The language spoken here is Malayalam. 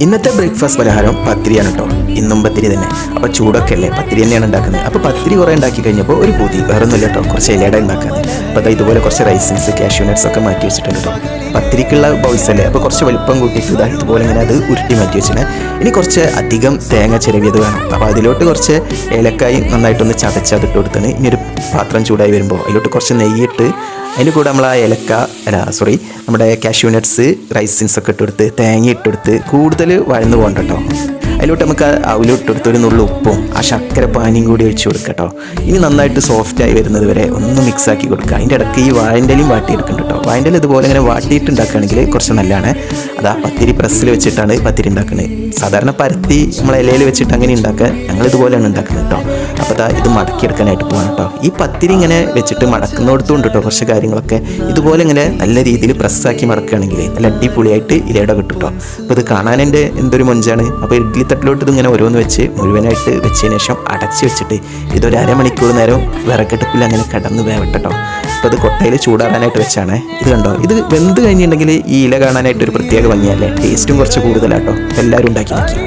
ഇന്നത്തെ ബ്രേക്ക്ഫാസ്റ്റ് പലഹാരം പത്തിരിയാണ് കേട്ടോ. ഇന്നും പത്തിരി തന്നെ. അപ്പോൾ ചൂടൊക്കെ അല്ലേ, പത്തിരി തന്നെയാണ് ഉണ്ടാക്കുന്നത്. അപ്പോൾ പത്തിരി കുറേ ഉണ്ടാക്കി കഴിഞ്ഞപ്പോൾ ഒരു പൂതി വേറെ ഒന്നുമില്ല കേട്ടോ, കുറച്ച് ഇലയുടെ ഉണ്ടാക്കുന്നത്. അപ്പോൾ അത് ഇതുപോലെ കുറച്ച് റൈസിൻസ് കാഷ്യൂ നട്ട്സ് ഒക്കെ മാറ്റി വെച്ചിട്ടുണ്ട് കേട്ടോ. പത്തിരിക്കുള്ള ബൗൾസ് അല്ലേ, അപ്പോൾ കുറച്ച് വലിപ്പം കൂട്ടിയിട്ട് ഇതുപോലെ ഇങ്ങനെ അത് ഉരുട്ടി മാറ്റി വെച്ചിട്ട് ഇനി കുറച്ച് അധികം തേങ്ങ ചിരവിയത് വേണം. അപ്പോൾ അതിലോട്ട് കുറച്ച് ഏലക്കായി നന്നായിട്ടൊന്ന് ചതച്ചതിട്ട് കൊടുത്താണ്. ഇനി ഒരു പാത്രം ചൂടായി വരുമ്പോൾ അതിലോട്ട് കുറച്ച് നെയ്യിട്ട് അതിന് കൂടെ നമ്മൾ ആ നമ്മുടെ കാഷ്യൂ നട്ട്സ് റൈസിൻസ് ഒക്കെ ഇട്ടെടുത്ത് തേങ്ങ ഇട്ടെടുത്ത് കൂടുതൽ വഴന്നു പോകണ്ട കേട്ടോ. അതിലോട്ട് നമുക്ക് അവലിട്ടെടുത്ത് ഒരു നുള്ളു ഉപ്പും ആ ശർക്കര പാനിയും കൂടി ഒഴിച്ച് കൊടുക്കുക കേട്ടോ. ഇനി നന്നായിട്ട് സോഫ്റ്റായി വരുന്നത് വരെ ഒന്ന് മിക്സാക്കി കൊടുക്കുക. അതിൻ്റെ ഇടയ്ക്ക് ഈ വാഴൻ്റെലും വാട്ടിയെടുക്കുന്നുണ്ട് കേട്ടോ. വാഴൻ്റെൽ ഇതുപോലെ ഇങ്ങനെ വാട്ടിയിട്ട് ഉണ്ടാക്കുകയാണെങ്കിൽ കുറച്ച് നല്ലതാണ്. അത് ആ പത്തിരി പ്രസ്സിൽ വെച്ചിട്ടാണ് പത്തിരി ഉണ്ടാക്കുന്നത്. സാധാരണ പരത്തി നമ്മൾ ഇലയിൽ വെച്ചിട്ട് അങ്ങനെ ഉണ്ടാക്കുക, ഞങ്ങൾ ഇതുപോലെയാണ് ഉണ്ടാക്കുന്നത് കേട്ടോ. അപ്പോൾ ഇത് മടക്കിയെടുക്കാനായിട്ട് പോകണം കേട്ടോ. ഈ പത്തിരി ഇങ്ങനെ വെച്ചിട്ട് മടക്കുന്നിടത്തുണ്ട് കേട്ടോ കുറച്ച് കാര്യങ്ങളൊക്കെ. ഇതുപോലെ ഇങ്ങനെ നല്ല രീതിയിൽ പ്രസ്സാക്കി മടക്കുകയാണെങ്കിൽ നല്ല അടിപൊളിയായിട്ട് ഇലയുടെ കിട്ടും കേട്ടോ. അപ്പോൾ ഇത് കാണാൻ എൻ്റെ എന്തൊരു മൊഞ്ചാണ്. അപ്പോൾ ഇഡ്ഡലി തട്ടിലോട്ട് ഇതിങ്ങനെ ഓരോന്ന് വെച്ച് മുഴുവനായിട്ട് വെച്ചതിന് ശേഷം അടച്ച് വെച്ചിട്ട് ഇതൊരു അരമണിക്കൂർ നേരം വിറകടുപ്പിൽ അങ്ങനെ കിടന്ന് വേവട്ടെ കേട്ടോ. അപ്പോൾ ഇത് കൊട്ടയിൽ ചൂടാറാനായിട്ട് വെച്ചാണ്. ഇത് കണ്ടോ, ഇത് വെന്ത് കഴിഞ്ഞിട്ടുണ്ടെങ്കിൽ ഈ ഇല കാണാനായിട്ട് ഒരു പ്രത്യേക ഭംഗിയല്ലേ, ടേസ്റ്റും കുറച്ച് കൂടുതലാട്ടോ. എല്ലാവരും ഉണ്ടാക്കി നോക്കി.